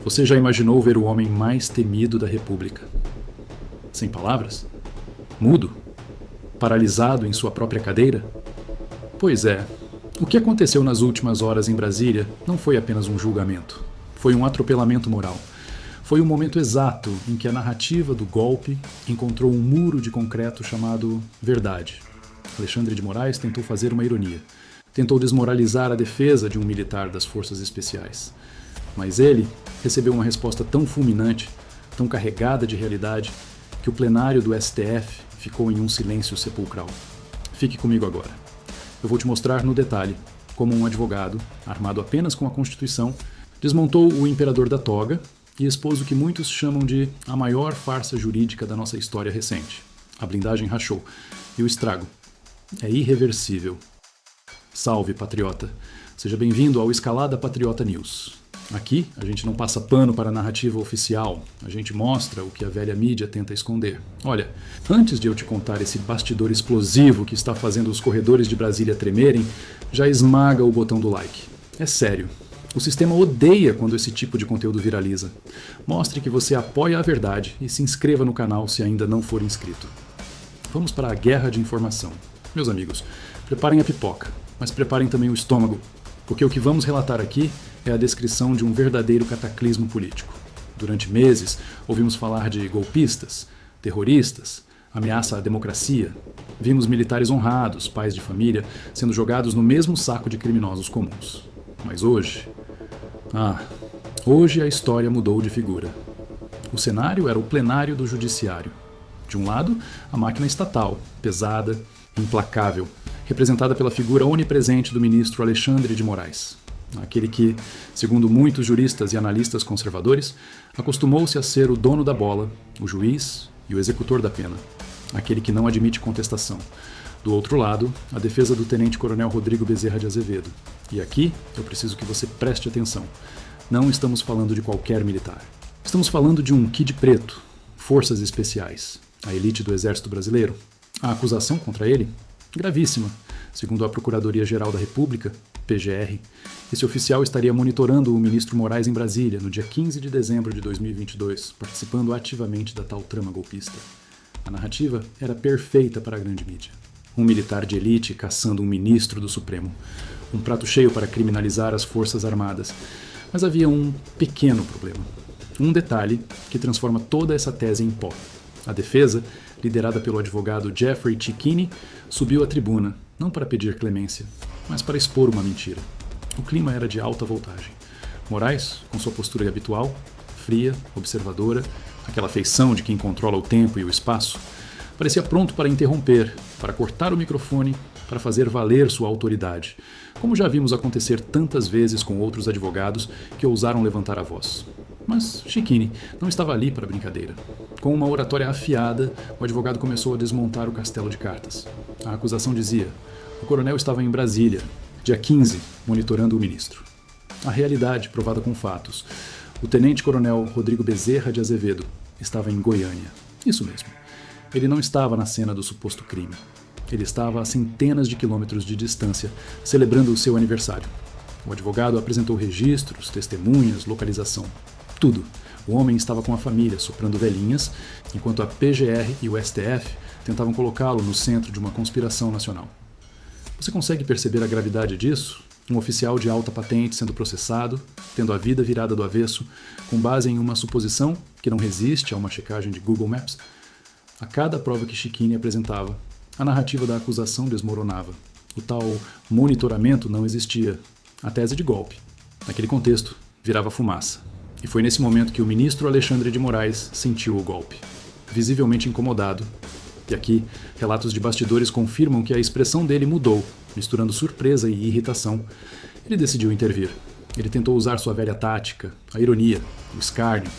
Você já imaginou ver o homem mais temido da República? Sem palavras? Mudo? Paralisado em sua própria cadeira? Pois é, o que aconteceu nas últimas horas em Brasília não foi apenas um julgamento. Foi um atropelamento moral. Foi o momento exato em que a narrativa do golpe encontrou um muro de concreto chamado verdade. Alexandre de Moraes tentou fazer uma ironia. Tentou desmoralizar a defesa de um militar das Forças Especiais. Mas ele recebeu uma resposta tão fulminante, tão carregada de realidade, que o plenário do STF ficou em um silêncio sepulcral. Fique comigo agora. Eu vou te mostrar no detalhe como um advogado, armado apenas com a Constituição, desmontou o imperador da toga e expôs o que muitos chamam de a maior farsa jurídica da nossa história recente. A blindagem rachou e o estrago é irreversível. Salve, patriota! Seja bem-vindo ao Escalada Patriota News. Aqui, a gente não passa pano para a narrativa oficial, a gente mostra o que a velha mídia tenta esconder. Olha, antes de eu te contar esse bastidor explosivo que está fazendo os corredores de Brasília tremerem, já esmaga o botão do like. É sério. O sistema odeia quando esse tipo de conteúdo viraliza. Mostre que você apoia a verdade e se inscreva no canal se ainda não for inscrito. Vamos para a guerra de informação. Meus amigos, preparem a pipoca, mas preparem também o estômago, porque o que vamos relatar aqui é a descrição de um verdadeiro cataclismo político. Durante meses, ouvimos falar de golpistas, terroristas, ameaça à democracia. Vimos militares honrados, pais de família, sendo jogados no mesmo saco de criminosos comuns. Mas hoje a história mudou de figura. O cenário era o plenário do judiciário. De um lado, a máquina estatal, pesada, implacável, representada pela figura onipresente do ministro Alexandre de Moraes. Aquele que, segundo muitos juristas e analistas conservadores, acostumou-se a ser o dono da bola, o juiz e o executor da pena. Aquele que não admite contestação. Do outro lado, a defesa do tenente-coronel Rodrigo Bezerra de Azevedo. E aqui, eu preciso que você preste atenção. Não estamos falando de qualquer militar. Estamos falando de um Kid Preto, Forças Especiais, a elite do Exército Brasileiro. A acusação contra ele? Gravíssima. Segundo a Procuradoria-Geral da República, PGR, esse oficial estaria monitorando o ministro Moraes em Brasília no dia 15 de dezembro de 2022, participando ativamente da tal trama golpista. A narrativa era perfeita para a grande mídia. Um militar de elite caçando um ministro do Supremo. Um prato cheio para criminalizar as Forças Armadas. Mas havia um pequeno problema. Um detalhe que transforma toda essa tese em pó. A defesa, liderada pelo advogado Jeffrey Cicchini, subiu à tribuna, não para pedir clemência, mas para expor uma mentira. O clima era de alta voltagem. Moraes, com sua postura habitual, fria, observadora, aquela feição de quem controla o tempo e o espaço, parecia pronto para interromper, para cortar o microfone, para fazer valer sua autoridade, como já vimos acontecer tantas vezes com outros advogados que ousaram levantar a voz. Mas Cicchini não estava ali para brincadeira. Com uma oratória afiada, o advogado começou a desmontar o castelo de cartas. A acusação dizia: o coronel estava em Brasília, dia 15, monitorando o ministro. A realidade, provada com fatos. O tenente-coronel Rodrigo Bezerra de Azevedo estava em Goiânia. Isso mesmo. Ele não estava na cena do suposto crime. Ele estava a centenas de quilômetros de distância, celebrando o seu aniversário. O advogado apresentou registros, testemunhas, localização. Tudo. O homem estava com a família, soprando velhinhas, enquanto a PGR e o STF tentavam colocá-lo no centro de uma conspiração nacional. Você consegue perceber a gravidade disso? Um oficial de alta patente sendo processado, tendo a vida virada do avesso, com base em uma suposição que não resiste a uma checagem de Google Maps. A cada prova que Cicchini apresentava, a narrativa da acusação desmoronava. O tal monitoramento não existia. A tese de golpe, naquele contexto, virava fumaça. E foi nesse momento que o ministro Alexandre de Moraes sentiu o golpe. Visivelmente incomodado. E aqui, relatos de bastidores confirmam que a expressão dele mudou, misturando surpresa e irritação. Ele decidiu intervir. Ele tentou usar sua velha tática, a ironia, o escárnio,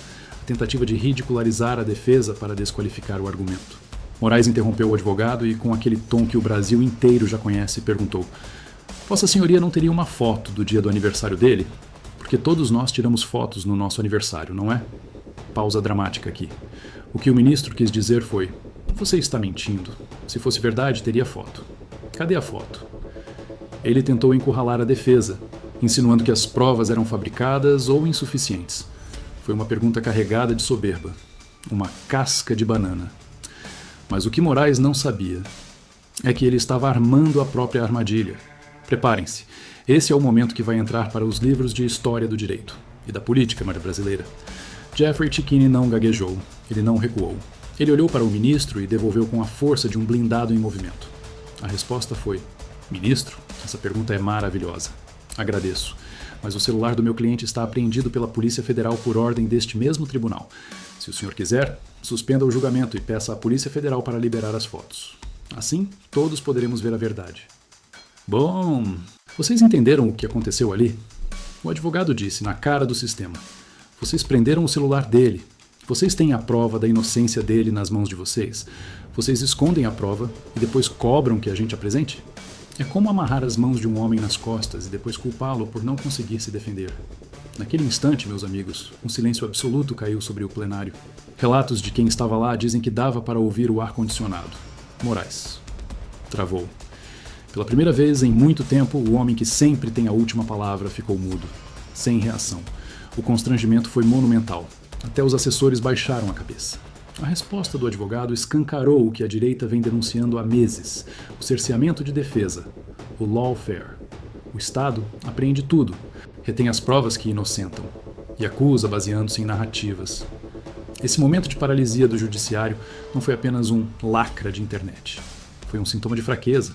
a tentativa de ridicularizar a defesa para desqualificar o argumento. Moraes interrompeu o advogado e, com aquele tom que o Brasil inteiro já conhece, perguntou: Vossa Senhoria não teria uma foto do dia do aniversário dele? Porque todos nós tiramos fotos no nosso aniversário, não é? Pausa dramática aqui. O que o ministro quis dizer foi: Você está mentindo. Se fosse verdade, teria foto. Cadê a foto? Ele tentou encurralar a defesa, insinuando que as provas eram fabricadas ou insuficientes. Foi uma pergunta carregada de soberba. Uma casca de banana. Mas o que Moraes não sabia é que ele estava armando a própria armadilha. Preparem-se. Esse é o momento que vai entrar para os livros de história do direito e da política brasileira. Jeffrey Cicchini não gaguejou. Ele não recuou. Ele olhou para o ministro e devolveu com a força de um blindado em movimento. A resposta foi: ministro, essa pergunta é maravilhosa. Agradeço. Mas o celular do meu cliente está apreendido pela Polícia Federal por ordem deste mesmo tribunal. Se o senhor quiser, suspenda o julgamento e peça à Polícia Federal para liberar as fotos. Assim, todos poderemos ver a verdade. Bom, vocês entenderam o que aconteceu ali? O advogado disse, na cara do sistema. Vocês prenderam o celular dele. Vocês têm a prova da inocência dele nas mãos de vocês. Vocês escondem a prova e depois cobram que a gente apresente? É como amarrar as mãos de um homem nas costas e depois culpá-lo por não conseguir se defender. Naquele instante, meus amigos, um silêncio absoluto caiu sobre o plenário. Relatos de quem estava lá dizem que dava para ouvir o ar-condicionado. Moraes. Travou. Pela primeira vez em muito tempo, o homem que sempre tem a última palavra ficou mudo, sem reação. O constrangimento foi monumental. Até os assessores baixaram a cabeça. A resposta do advogado escancarou o que a direita vem denunciando há meses: o cerceamento de defesa, o lawfare. O Estado apreende tudo, retém as provas que inocentam e acusa baseando-se em narrativas. Esse momento de paralisia do judiciário não foi apenas um lacra de internet. Foi um sintoma de fraqueza.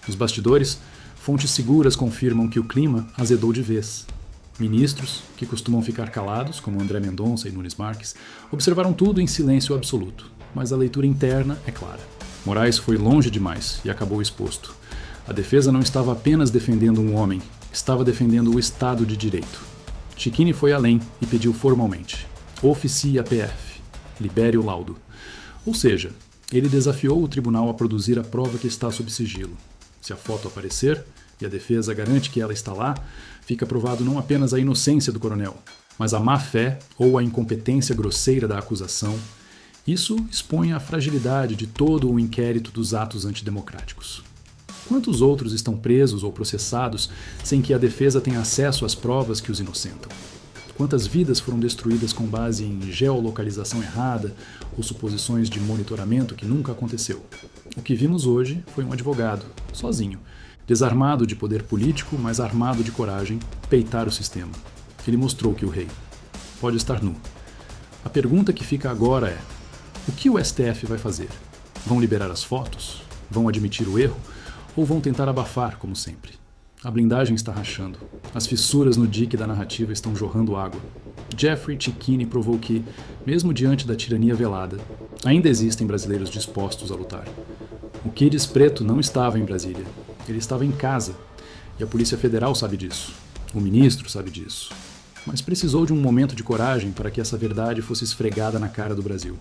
Nos bastidores, fontes seguras confirmam que o clima azedou de vez. Ministros, que costumam ficar calados, como André Mendonça e Nunes Marques, observaram tudo em silêncio absoluto, mas a leitura interna é clara. Moraes foi longe demais e acabou exposto. A defesa não estava apenas defendendo um homem, estava defendendo o Estado de Direito. Cicchini foi além e pediu formalmente: oficie a PF, libere o laudo. Ou seja, ele desafiou o tribunal a produzir a prova que está sob sigilo. Se a foto aparecer, e a defesa garante que ela está lá, fica provado não apenas a inocência do coronel, mas a má-fé ou a incompetência grosseira da acusação. Isso expõe a fragilidade de todo o inquérito dos atos antidemocráticos. Quantos outros estão presos ou processados sem que a defesa tenha acesso às provas que os inocentam? Quantas vidas foram destruídas com base em geolocalização errada ou suposições de monitoramento que nunca aconteceu? O que vimos hoje foi um advogado, sozinho, desarmado de poder político, mas armado de coragem, peitar o sistema. Ele mostrou que o rei pode estar nu. A pergunta que fica agora é: o que o STF vai fazer? Vão liberar as fotos? Vão admitir o erro? Ou vão tentar abafar, como sempre? A blindagem está rachando. As fissuras no dique da narrativa estão jorrando água. Jeffrey Cicchini provou que, mesmo diante da tirania velada, ainda existem brasileiros dispostos a lutar. O Kids Preto não estava em Brasília. Ele estava em casa. E a Polícia Federal sabe disso. O ministro sabe disso. Mas precisou de um momento de coragem para que essa verdade fosse esfregada na cara do Brasil.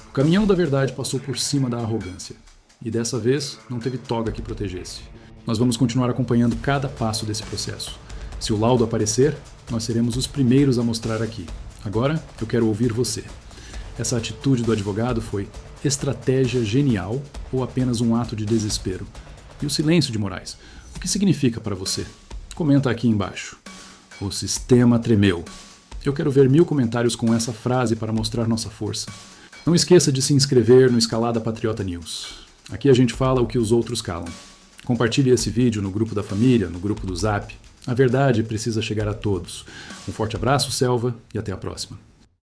O caminhão da verdade passou por cima da arrogância. E dessa vez não teve toga que protegesse. Nós vamos continuar acompanhando cada passo desse processo. Se o laudo aparecer, nós seremos os primeiros a mostrar aqui. Agora, eu quero ouvir você. Essa atitude do advogado foi estratégia genial ou apenas um ato de desespero? E o silêncio de Moraes, o que significa para você? Comenta aqui embaixo. O sistema tremeu. Eu quero ver 1000 comentários com essa frase para mostrar nossa força. Não esqueça de se inscrever no Escalada Patriota News. Aqui a gente fala o que os outros calam. Compartilhe esse vídeo no grupo da família, no grupo do Zap. A verdade precisa chegar a todos. Um forte abraço, Selva, e até a próxima.